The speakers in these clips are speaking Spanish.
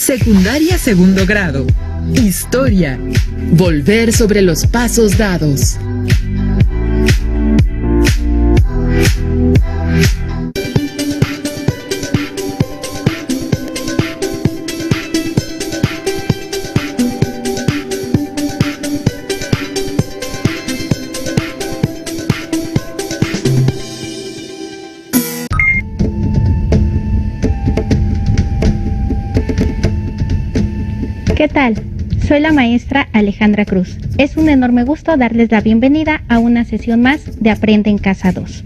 Secundaria segundo grado. Historia. Volver sobre los pasos dados. ¿Qué tal? Soy la maestra Alejandra Cruz. Es un enorme gusto darles la bienvenida a una sesión más de Aprende en Casa 2.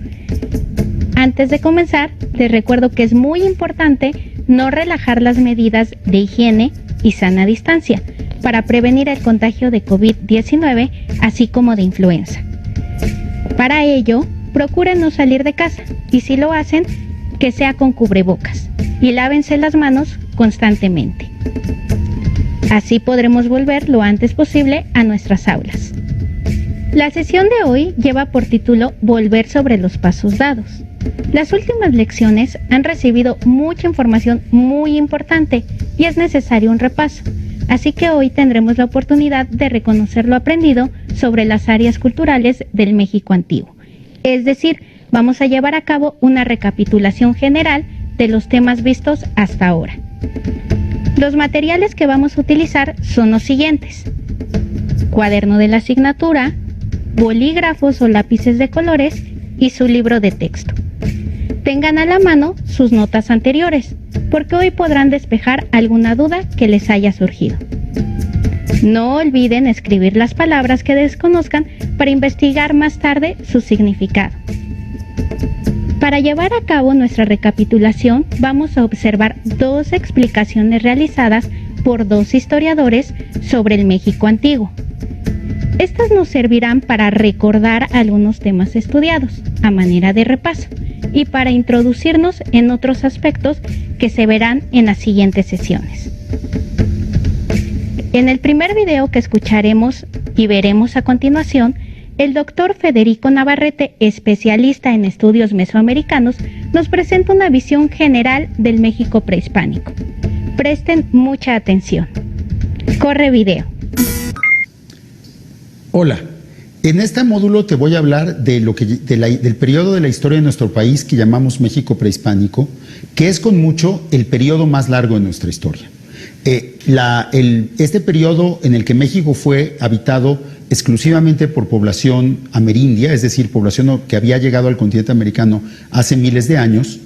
Antes de comenzar, les recuerdo que es muy importante no relajar las medidas de higiene y sana distancia para prevenir el contagio de COVID-19, así como de influenza. Para ello, procuren no salir de casa y si lo hacen, que sea con cubrebocas y lávense las manos constantemente. Así podremos volver lo antes posible a nuestras aulas. La sesión de hoy lleva por título Volver sobre los pasos dados. Las últimas lecciones han recibido mucha información muy importante y es necesario un repaso. Así que hoy tendremos la oportunidad de reconocer lo aprendido sobre las áreas culturales del México antiguo. Es decir, vamos a llevar a cabo una recapitulación general de los temas vistos hasta ahora. Los materiales que vamos a utilizar son los siguientes: cuaderno de la asignatura, bolígrafos o lápices de colores y su libro de texto. Tengan a la mano sus notas anteriores, porque hoy podrán despejar alguna duda que les haya surgido. No olviden escribir las palabras que desconozcan para investigar más tarde su significado. Para llevar a cabo nuestra recapitulación, vamos a observar dos explicaciones realizadas por dos historiadores sobre el México antiguo. Estas nos servirán para recordar algunos temas estudiados, a manera de repaso, y para introducirnos en otros aspectos que se verán en las siguientes sesiones. En el primer video que escucharemos y veremos a continuación, el doctor Federico Navarrete, especialista en estudios mesoamericanos, nos presenta una visión general del México prehispánico. Presten mucha atención. Corre video. Hola, en este módulo te voy a hablar de del periodo de la historia de nuestro país que llamamos México prehispánico, que es con mucho el periodo más largo de nuestra historia. Este periodo en el que México fue habitado exclusivamente por población amerindia, es decir, población que había llegado al continente americano hace miles de años,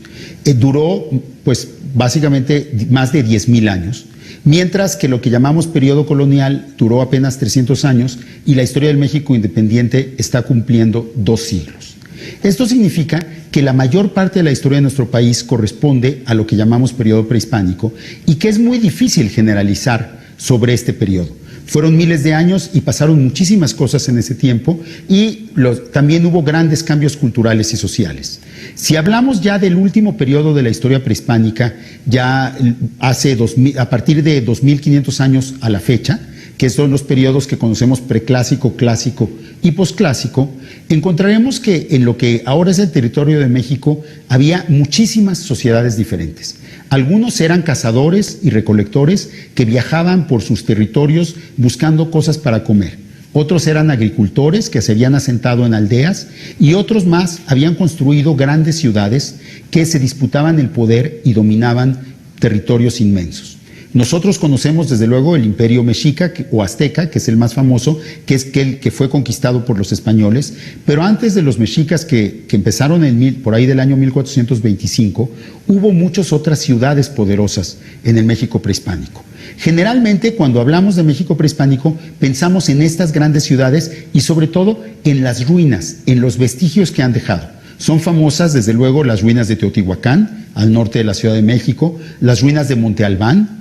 duró pues básicamente más de 10,000 años, mientras que lo que llamamos periodo colonial duró apenas 300 años y la historia del México independiente está cumpliendo 2 siglos. Esto significa que la mayor parte de la historia de nuestro país corresponde a lo que llamamos periodo prehispánico y que es muy difícil generalizar sobre este periodo. Fueron miles de años y pasaron muchísimas cosas en ese tiempo y también hubo grandes cambios culturales y sociales. Si hablamos ya del último periodo de la historia prehispánica, ya a partir de 2500 años a la fecha, que son los periodos que conocemos preclásico, clásico y posclásico, encontraremos que en lo que ahora es el territorio de México había muchísimas sociedades diferentes. Algunos eran cazadores y recolectores que viajaban por sus territorios buscando cosas para comer. Otros eran agricultores que se habían asentado en aldeas y otros más habían construido grandes ciudades que se disputaban el poder y dominaban territorios inmensos. Nosotros conocemos desde luego el imperio mexica o azteca, que es el más famoso, que es el que fue conquistado por los españoles, pero antes de los mexicas que empezaron por ahí del año 1425, hubo muchas otras ciudades poderosas en el México prehispánico. Generalmente cuando hablamos de México prehispánico pensamos en estas grandes ciudades y sobre todo en las ruinas, en los vestigios que han dejado. Son famosas desde luego las ruinas de Teotihuacán, al norte de la Ciudad de México, las ruinas de Monte Albán,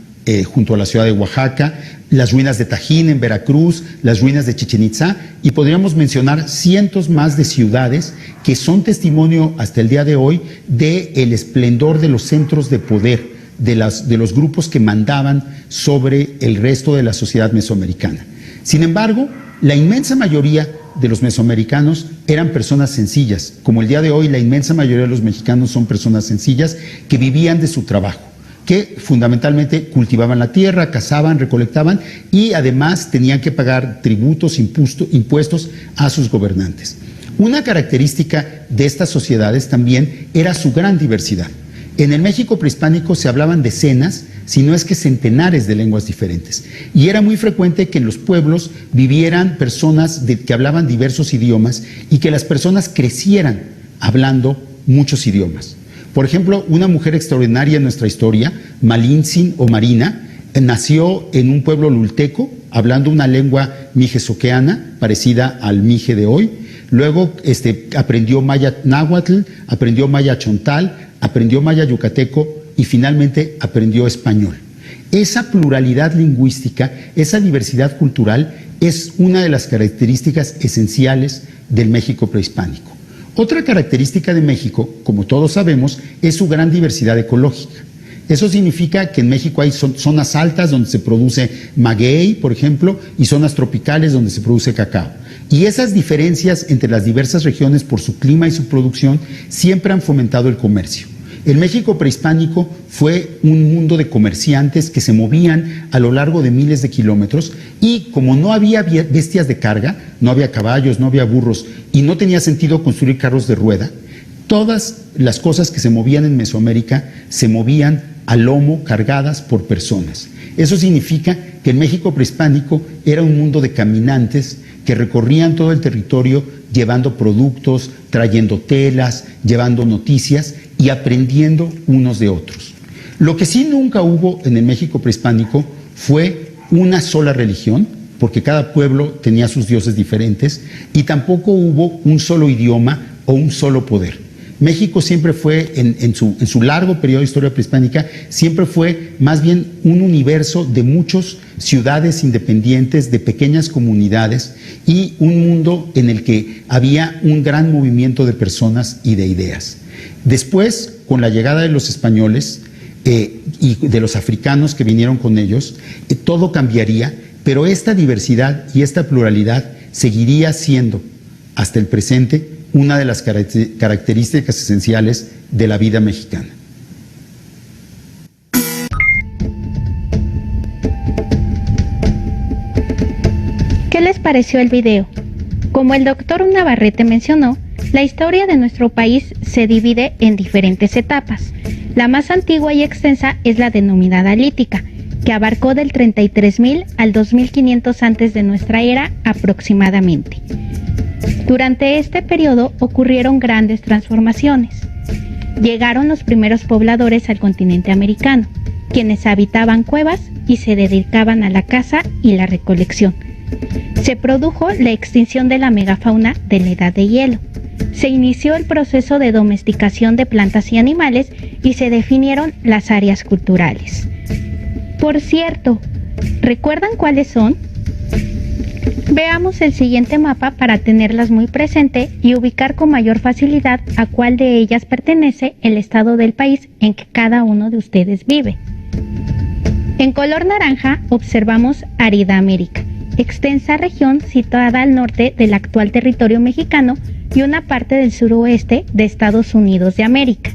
junto a la ciudad de Oaxaca, las ruinas de Tajín en Veracruz, las ruinas de Chichén Itzá, y podríamos mencionar cientos más de ciudades que son testimonio hasta el día de hoy del esplendor de los centros de poder, de los grupos que mandaban sobre el resto de la sociedad mesoamericana. Sin embargo, la inmensa mayoría de los mesoamericanos eran personas sencillas, como el día de hoy la inmensa mayoría de los mexicanos son personas sencillas que vivían de su trabajo. que fundamentalmente cultivaban la tierra, cazaban, recolectaban y además tenían que pagar tributos, impuestos a sus gobernantes. Una característica de estas sociedades también era su gran diversidad. En el México prehispánico se hablaban decenas, si no es que centenares de lenguas diferentes. Y era muy frecuente que en los pueblos vivieran personas que hablaban diversos idiomas y que las personas crecieran hablando muchos idiomas. Por ejemplo, una mujer extraordinaria en nuestra historia, Malintzin o Marina, nació en un pueblo lulteco, hablando una lengua mijezoqueana, parecida al mije de hoy. Luego aprendió maya náhuatl, aprendió maya chontal, aprendió maya yucateco y finalmente aprendió español. Esa pluralidad lingüística, esa diversidad cultural es una de las características esenciales del México prehispánico. Otra característica de México, como todos sabemos, es su gran diversidad ecológica. Eso significa que en México hay zonas altas donde se produce maguey, por ejemplo, y zonas tropicales donde se produce cacao. Y esas diferencias entre las diversas regiones por su clima y su producción siempre han fomentado el comercio. El México prehispánico fue un mundo de comerciantes que se movían a lo largo de miles de kilómetros y como no había bestias de carga, no había caballos, no había burros y no tenía sentido construir carros de rueda, todas las cosas que se movían en Mesoamérica se movían a lomo cargadas por personas. Eso significa que el México prehispánico era un mundo de caminantes que recorrían todo el territorio llevando productos, trayendo telas, llevando noticias y aprendiendo unos de otros. Lo que sí nunca hubo en el México prehispánico fue una sola religión, porque cada pueblo tenía sus dioses diferentes, y tampoco hubo un solo idioma o un solo poder. México siempre fue, en su largo periodo de historia prehispánica, siempre fue más bien un universo de muchas ciudades independientes, de pequeñas comunidades y un mundo en el que había un gran movimiento de personas y de ideas. Después, con la llegada de los españoles y de los africanos que vinieron con ellos, todo cambiaría, pero esta diversidad y esta pluralidad seguiría siendo, hasta el presente, una de las características esenciales de la vida mexicana. ¿Qué les pareció el video? Como el doctor Navarrete mencionó, la historia de nuestro país se divide en diferentes etapas. La más antigua y extensa es la denominada lítica, que abarcó del 33.000 al 2.500 antes de nuestra era aproximadamente. Durante este periodo ocurrieron grandes transformaciones. Llegaron los primeros pobladores al continente americano, quienes habitaban cuevas y se dedicaban a la caza y la recolección. Se produjo la extinción de la megafauna de la Edad de Hielo. Se inició el proceso de domesticación de plantas y animales y se definieron las áreas culturales. Por cierto, ¿recuerdan cuáles son? Veamos el siguiente mapa para tenerlas muy presente y ubicar con mayor facilidad a cuál de ellas pertenece el estado del país en que cada uno de ustedes vive. En color naranja observamos Árida América, extensa región situada al norte del actual territorio mexicano y una parte del suroeste de Estados Unidos de América.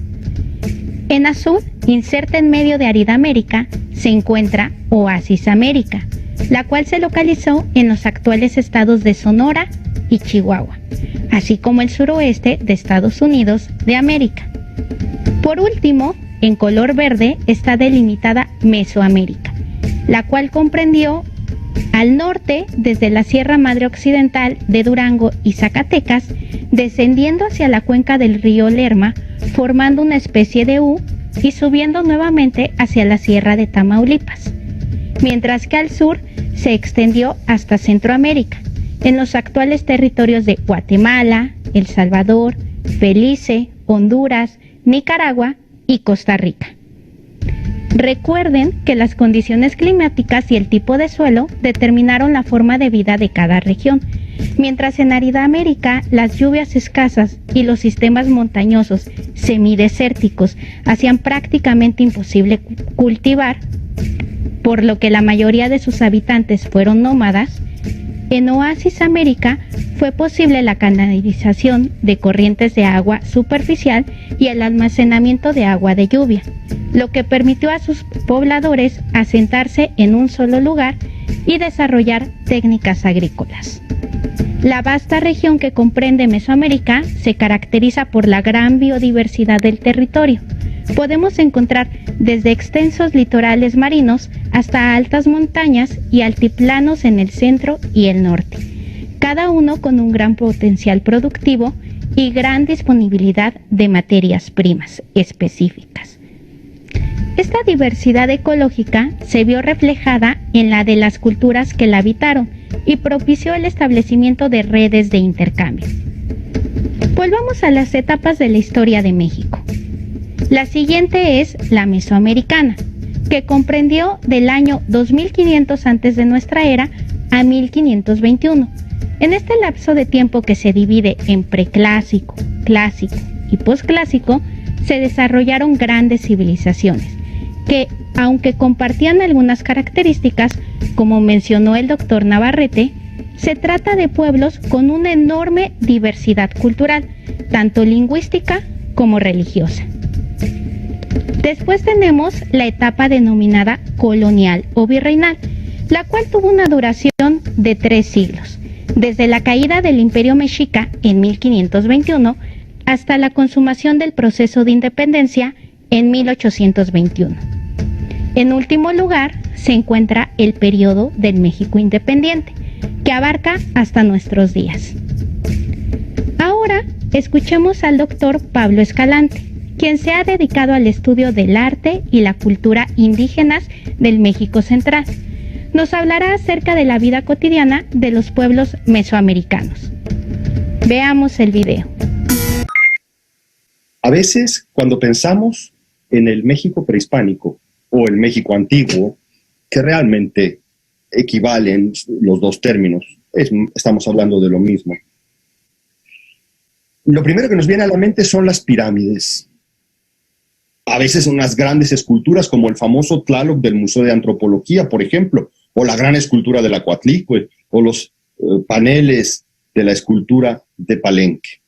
En azul, inserta en medio de Árida América, se encuentra Oasis América, la cual se localizó en los actuales estados de Sonora y Chihuahua, así como el suroeste de Estados Unidos de América. Por último, en color verde está delimitada Mesoamérica, la cual comprendió al norte desde la Sierra Madre Occidental de Durango y Zacatecas, descendiendo hacia la cuenca del río Lerma, formando una especie de U y subiendo nuevamente hacia la Sierra de Tamaulipas, mientras que al sur se extendió hasta Centroamérica, en los actuales territorios de Guatemala, El Salvador, Belice, Honduras, Nicaragua y Costa Rica. Recuerden que las condiciones climáticas y el tipo de suelo determinaron la forma de vida de cada región, mientras en Árida América las lluvias escasas y los sistemas montañosos semidesérticos hacían prácticamente imposible cultivar, por lo que la mayoría de sus habitantes fueron nómadas. En Oasis América fue posible la canalización de corrientes de agua superficial y el almacenamiento de agua de lluvia, lo que permitió a sus pobladores asentarse en un solo lugar y desarrollar técnicas agrícolas. La vasta región que comprende Mesoamérica se caracteriza por la gran biodiversidad del territorio. Podemos encontrar desde extensos litorales marinos hasta altas montañas y altiplanos en el centro y el norte, cada uno con un gran potencial productivo y gran disponibilidad de materias primas específicas. Esta diversidad ecológica se vio reflejada en la de las culturas que la habitaron y propició el establecimiento de redes de intercambio. Volvamos a las etapas de la historia de México. La siguiente es la mesoamericana, que comprendió del año 2500 antes de nuestra era a 1521. En este lapso de tiempo que se divide en preclásico, clásico y posclásico, se desarrollaron grandes civilizaciones que, aunque compartían algunas características, como mencionó el doctor Navarrete, se trata de pueblos con una enorme diversidad cultural, tanto lingüística como religiosa. Después tenemos la etapa denominada colonial o virreinal, la cual tuvo una duración de 3 siglos, desde la caída del Imperio Mexica en 1521 hasta la consumación del proceso de independencia en 1821. En último lugar, se encuentra el periodo del México independiente, que abarca hasta nuestros días. Ahora, escuchemos al doctor Pablo Escalante, quien se ha dedicado al estudio del arte y la cultura indígenas del México Central. Nos hablará acerca de la vida cotidiana de los pueblos mesoamericanos. Veamos el video. A veces, cuando pensamos en el México prehispánico o el México antiguo, que realmente equivalen los dos términos, estamos hablando de lo mismo. Lo primero que nos viene a la mente son las pirámides. A veces unas grandes esculturas como el famoso Tlaloc del Museo de Antropología, por ejemplo, o la gran escultura de la Coatlicue, o los paneles de la escultura de Palenque.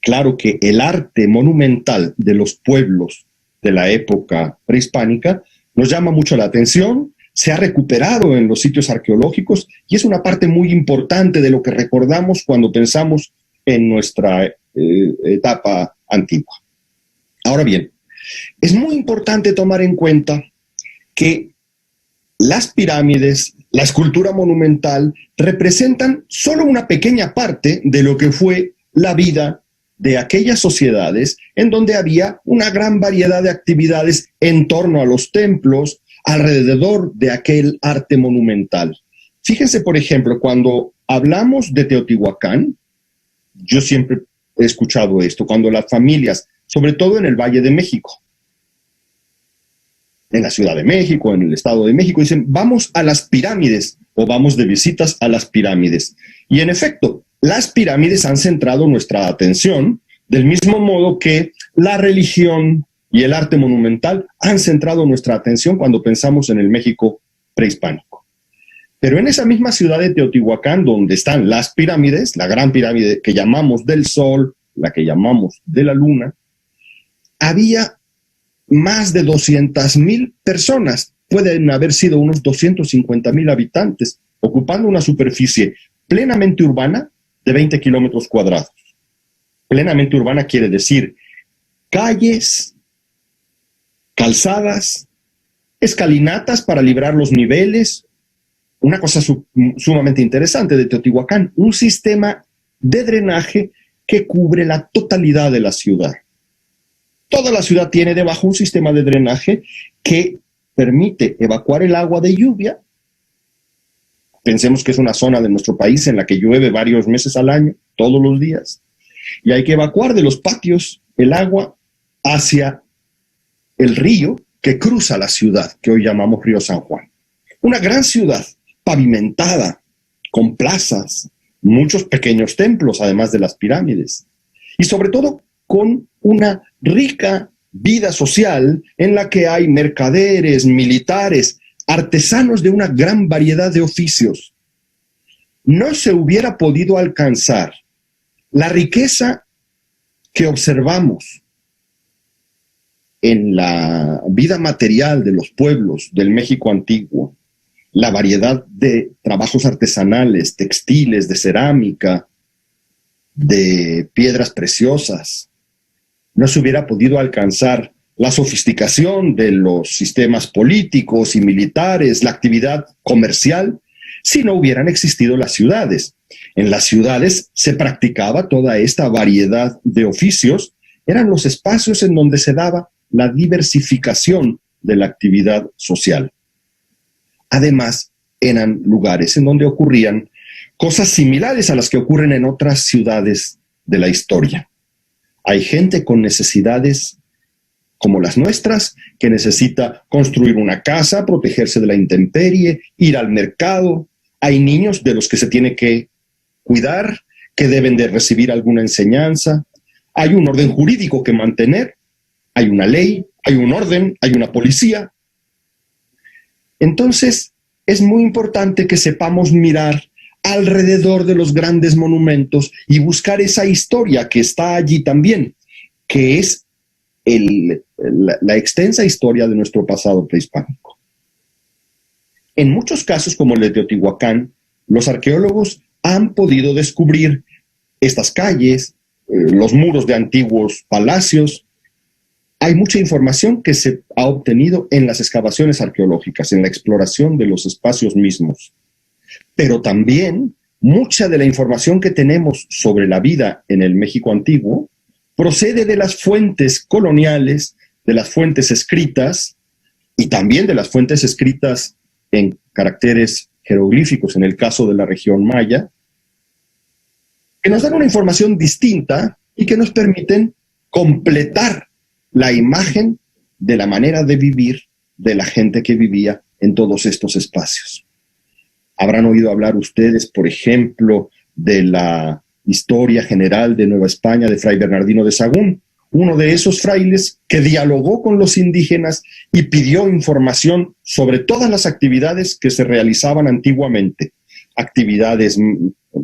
Claro que el arte monumental de los pueblos de la época prehispánica nos llama mucho la atención, se ha recuperado en los sitios arqueológicos y es una parte muy importante de lo que recordamos cuando pensamos en nuestra etapa antigua. Ahora bien, es muy importante tomar en cuenta que las pirámides, la escultura monumental, representan solo una pequeña parte de lo que fue la vida de aquellas sociedades en donde había una gran variedad de actividades en torno a los templos, alrededor de aquel arte monumental. Fíjense, por ejemplo, cuando hablamos de Teotihuacán, yo siempre he escuchado esto, cuando las familias, sobre todo en el Valle de México, en la Ciudad de México, en el Estado de México, dicen, vamos a las pirámides o vamos de visitas a las pirámides. Y en efecto, las pirámides han centrado nuestra atención del mismo modo que la religión y el arte monumental han centrado nuestra atención cuando pensamos en el México prehispánico. Pero en esa misma ciudad de Teotihuacán, donde están las pirámides, la gran pirámide que llamamos del Sol, la que llamamos de la Luna, había más de 200,000 personas, pueden haber sido unos 250,000 habitantes, ocupando una superficie plenamente urbana de 20 kilómetros cuadrados. Plenamente urbana quiere decir calles, calzadas, escalinatas para librar los niveles. Una cosa sumamente interesante de Teotihuacán, un sistema de drenaje que cubre la totalidad de la ciudad. Toda la ciudad tiene debajo un sistema de drenaje que permite evacuar el agua de lluvia. Pensemos que es una zona de nuestro país en la que llueve varios meses al año, todos los días, y hay que evacuar de los patios el agua hacia el río que cruza la ciudad, que hoy llamamos Río San Juan. Una gran ciudad pavimentada, con plazas, muchos pequeños templos, además de las pirámides, y sobre todo con una rica vida social en la que hay mercaderes, militares, artesanos de una gran variedad de oficios. No se hubiera podido alcanzar la riqueza que observamos en la vida material de los pueblos del México antiguo, la variedad de trabajos artesanales, textiles, de cerámica, de piedras preciosas, no se hubiera podido alcanzar la sofisticación de los sistemas políticos y militares, la actividad comercial, si no hubieran existido las ciudades. En las ciudades se practicaba toda esta variedad de oficios, eran los espacios en donde se daba la diversificación de la actividad social. Además, eran lugares en donde ocurrían cosas similares a las que ocurren en otras ciudades de la historia. Hay gente con necesidades como las nuestras, que necesita construir una casa, protegerse de la intemperie, ir al mercado. Hay niños de los que se tiene que cuidar, que deben de recibir alguna enseñanza. Hay un orden jurídico que mantener, hay una ley, hay un orden, hay una policía. Entonces, es muy importante que sepamos mirar alrededor de los grandes monumentos y buscar esa historia que está allí también, que es la extensa historia de nuestro pasado prehispánico. En muchos casos, como el de Teotihuacán, los arqueólogos han podido descubrir estas calles, los muros de antiguos palacios. Hay mucha información que se ha obtenido en las excavaciones arqueológicas, en la exploración de los espacios mismos. Pero también mucha de la información que tenemos sobre la vida en el México antiguo procede de las fuentes coloniales, de las fuentes escritas y también de las fuentes escritas en caracteres jeroglíficos, en el caso de la región maya, que nos dan una información distinta y que nos permiten completar la imagen de la manera de vivir de la gente que vivía en todos estos espacios. Habrán oído hablar ustedes, por ejemplo, de la historia general de Nueva España de Fray Bernardino de Sahagún, uno de esos frailes que dialogó con los indígenas y pidió información sobre todas las actividades que se realizaban antiguamente, actividades,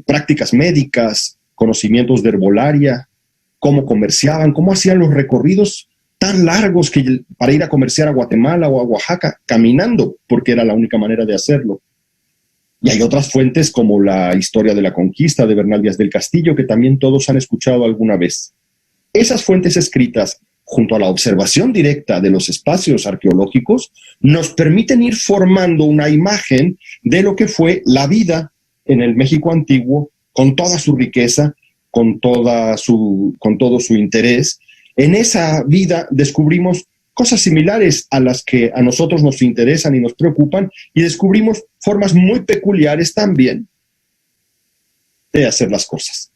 prácticas médicas, conocimientos de herbolaria, cómo comerciaban, cómo hacían los recorridos tan largos que para ir a comerciar a Guatemala o a Oaxaca, caminando, porque era la única manera de hacerlo. Y hay otras fuentes como la historia de la conquista de Bernal Díaz del Castillo, que también todos han escuchado alguna vez. Esas fuentes escritas, junto a la observación directa de los espacios arqueológicos, nos permiten ir formando una imagen de lo que fue la vida en el México antiguo, con toda su riqueza, con todo su interés. En esa vida descubrimos cosas similares a las que a nosotros nos interesan y nos preocupan, y descubrimos formas muy peculiares también de hacer las cosas,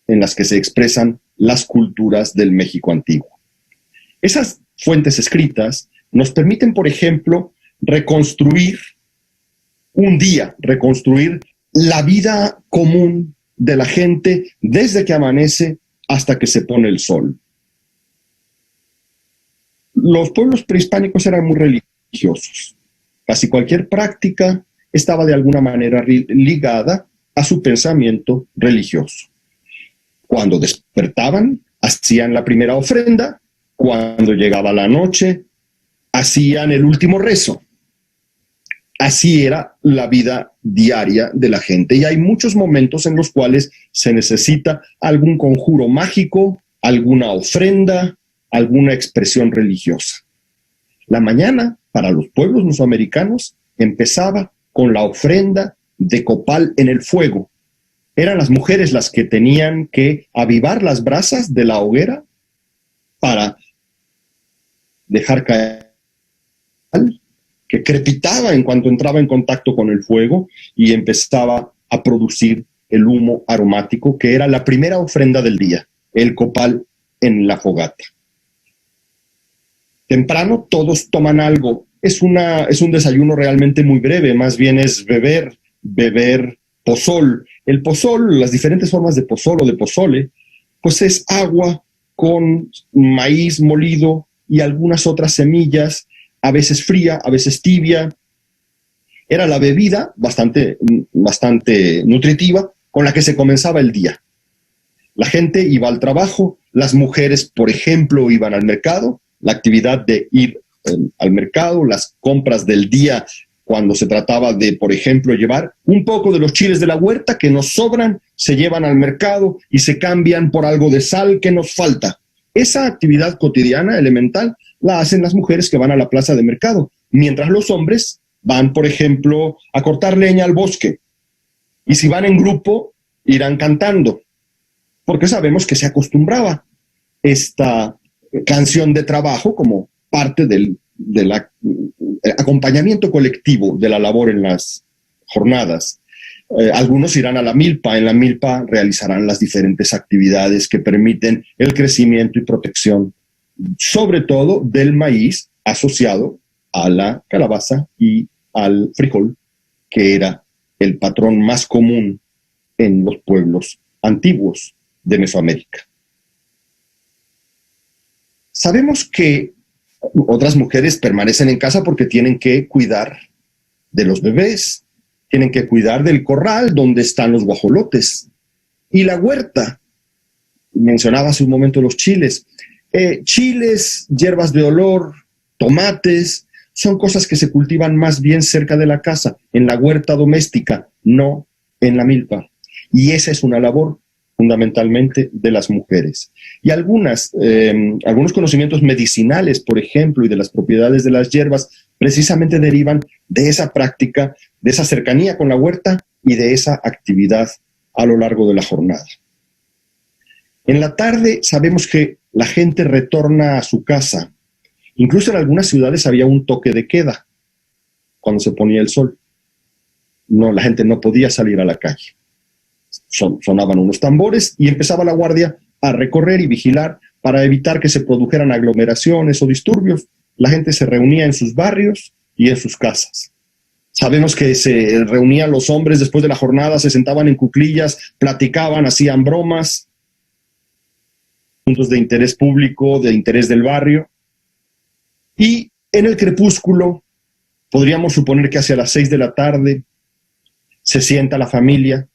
en las que se expresan las culturas del México antiguo. Esas fuentes escritas nos permiten, por ejemplo, reconstruir un día, reconstruir la vida común de la gente desde que amanece hasta que se pone el sol. Los pueblos prehispánicos eran muy religiosos. Casi cualquier práctica estaba de alguna manera ligada a su pensamiento religioso. Cuando despertaban, hacían la primera ofrenda. Cuando llegaba la noche, hacían el último rezo. Así era la vida diaria de la gente. Y hay muchos momentos en los cuales se necesita algún conjuro mágico, alguna ofrenda, alguna expresión religiosa. La mañana, para los pueblos mesoamericanos, empezaba con la ofrenda de copal en el fuego. Eran las mujeres las que tenían que avivar las brasas de la hoguera para dejar caer, que crepitaba en cuanto entraba en contacto con el fuego y empezaba a producir el humo aromático, que era la primera ofrenda del día, el copal en la fogata. Temprano todos toman algo. Es un desayuno realmente muy breve, más bien es beber pozol. El pozol, las diferentes formas de pozol o de pozole, pues es agua con maíz molido y algunas otras semillas, a veces fría, a veces tibia. Era la bebida bastante nutritiva con la que se comenzaba el día. La gente iba al trabajo, las mujeres, por ejemplo, iban al mercado, la actividad de ir al mercado, las compras del día, cuando se trataba de, por ejemplo, llevar un poco de los chiles de la huerta que nos sobran, se llevan al mercado y se cambian por algo de sal que nos falta. Esa actividad cotidiana, elemental, la hacen las mujeres que van a la plaza de mercado, mientras los hombres van, por ejemplo, a cortar leña al bosque. Y si van en grupo, irán cantando, porque sabemos que se acostumbraba esta canción de trabajo como parte del acompañamiento colectivo de la labor en las jornadas. Algunos irán a la milpa. En la milpa realizarán las diferentes actividades que permiten el crecimiento y protección, sobre todo del maíz asociado a la calabaza y al frijol, que era el patrón más común en los pueblos antiguos de Mesoamérica. Sabemos que otras mujeres permanecen en casa porque tienen que cuidar de los bebés, tienen que cuidar del corral donde están los guajolotes y la huerta. Mencionaba hace un momento los chiles. Chiles, hierbas de olor, tomates, son cosas que se cultivan más bien cerca de la casa, en la huerta doméstica, no en la milpa. Y esa es una labor fundamentalmente de las mujeres. Y algunos conocimientos medicinales, por ejemplo, y de las propiedades de las hierbas, precisamente derivan de esa práctica, de esa cercanía con la huerta y de esa actividad a lo largo de la jornada. En la tarde sabemos que la gente retorna a su casa. Incluso en algunas ciudades había un toque de queda cuando se ponía el sol. No, la gente no podía salir a la calle. Sonaban unos tambores y empezaba la guardia a recorrer y vigilar para evitar que se produjeran aglomeraciones o disturbios. La gente se reunía en sus barrios y en sus casas. Sabemos que se reunían los hombres después de la jornada, se sentaban en cuclillas, platicaban, hacían bromas, puntos de interés público, de interés del barrio. Y en el crepúsculo, podríamos suponer que hacia las 6 de la tarde, se sienta la familia.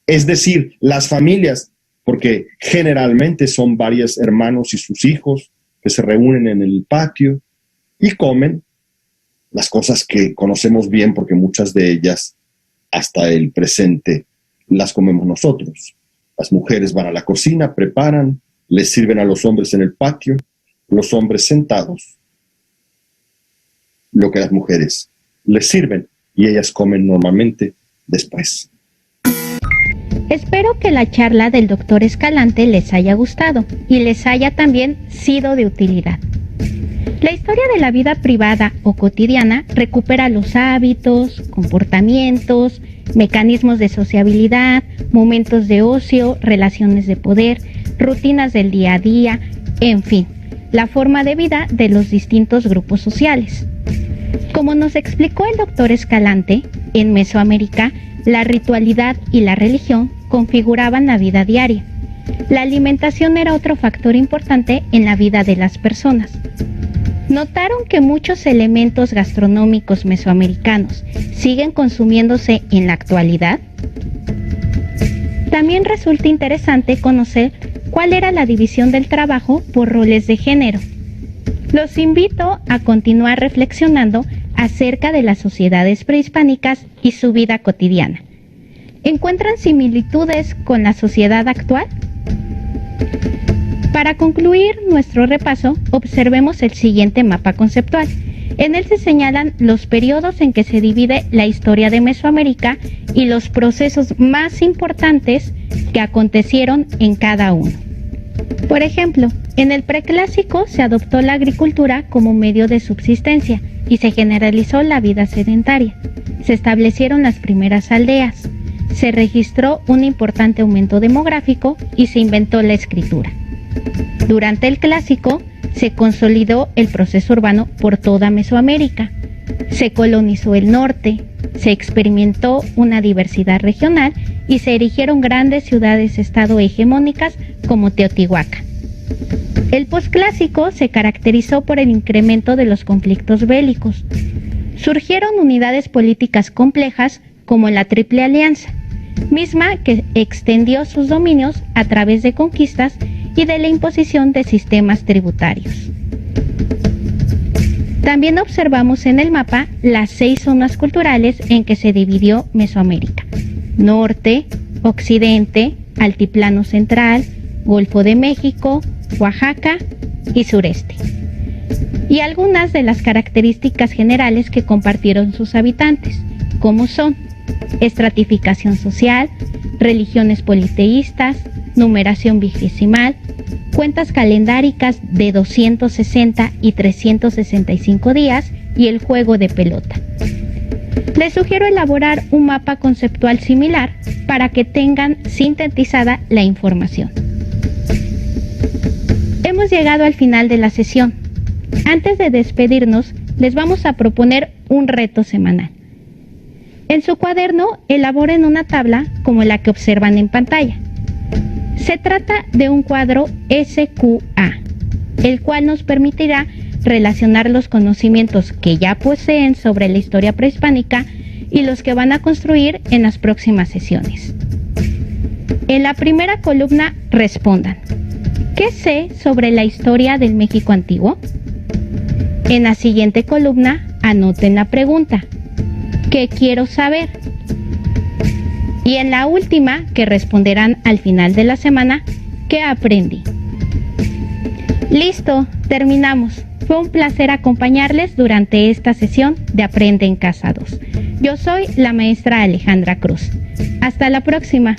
Es decir, las familias, porque generalmente son varios hermanos y sus hijos que se reúnen en el patio y comen las cosas que conocemos bien, porque muchas de ellas hasta el presente las comemos nosotros. Las mujeres van a la cocina, preparan, les sirven a los hombres en el patio, los hombres sentados, lo que las mujeres les sirven, y ellas comen normalmente después. Espero que la charla del Dr. Escalante les haya gustado y les haya también sido de utilidad. La historia de la vida privada o cotidiana recupera los hábitos, comportamientos, mecanismos de sociabilidad, momentos de ocio, relaciones de poder, rutinas del día a día, en fin, la forma de vida de los distintos grupos sociales. Como nos explicó el Dr. Escalante, en Mesoamérica, la ritualidad y la religión configuraban la vida diaria. La alimentación era otro factor importante en la vida de las personas. ¿Notaron que muchos elementos gastronómicos mesoamericanos siguen consumiéndose en la actualidad? También resulta interesante conocer cuál era la división del trabajo por roles de género. Los invito a continuar reflexionando acerca de las sociedades prehispánicas y su vida cotidiana. ¿Encuentran similitudes con la sociedad actual? Para concluir nuestro repaso, observemos el siguiente mapa conceptual. En él se señalan los periodos en que se divide la historia de Mesoamérica y los procesos más importantes que acontecieron en cada uno. Por ejemplo, en el preclásico se adoptó la agricultura como medio de subsistencia y se generalizó la vida sedentaria. Se establecieron las primeras aldeas, se registró un importante aumento demográfico y se inventó la escritura. Durante el clásico se consolidó el proceso urbano por toda Mesoamérica, se colonizó el norte, se experimentó una diversidad regional y se erigieron grandes ciudades-estado hegemónicas como Teotihuacán. El posclásico se caracterizó por el incremento de los conflictos bélicos. Surgieron unidades políticas complejas como la Triple Alianza, misma que extendió sus dominios a través de conquistas y de la imposición de sistemas tributarios. También observamos en el mapa las 6 zonas culturales en que se dividió Mesoamérica: norte, occidente, altiplano central, Golfo de México, Oaxaca y sureste. Y algunas de las características generales que compartieron sus habitantes, como son estratificación social, religiones politeístas, numeración vigesimal, cuentas calendáricas de 260 y 365 días y el juego de pelota. Les sugiero elaborar un mapa conceptual similar para que tengan sintetizada la información. Hemos llegado al final de la sesión. Antes de despedirnos, les vamos a proponer un reto semanal. En su cuaderno, elaboren una tabla como la que observan en pantalla. Se trata de un cuadro SQA, el cual nos permitirá relacionar los conocimientos que ya poseen sobre la historia prehispánica y los que van a construir en las próximas sesiones. En la primera columna respondan: ¿qué sé sobre la historia del México antiguo? En la siguiente columna anoten la pregunta: ¿qué quiero saber? Y en la última, que responderán al final de la semana, ¿qué aprendí? Listo, terminamos. Fue un placer acompañarles durante esta sesión de Aprende en Casa 2. Yo soy la maestra Alejandra Cruz. Hasta la próxima.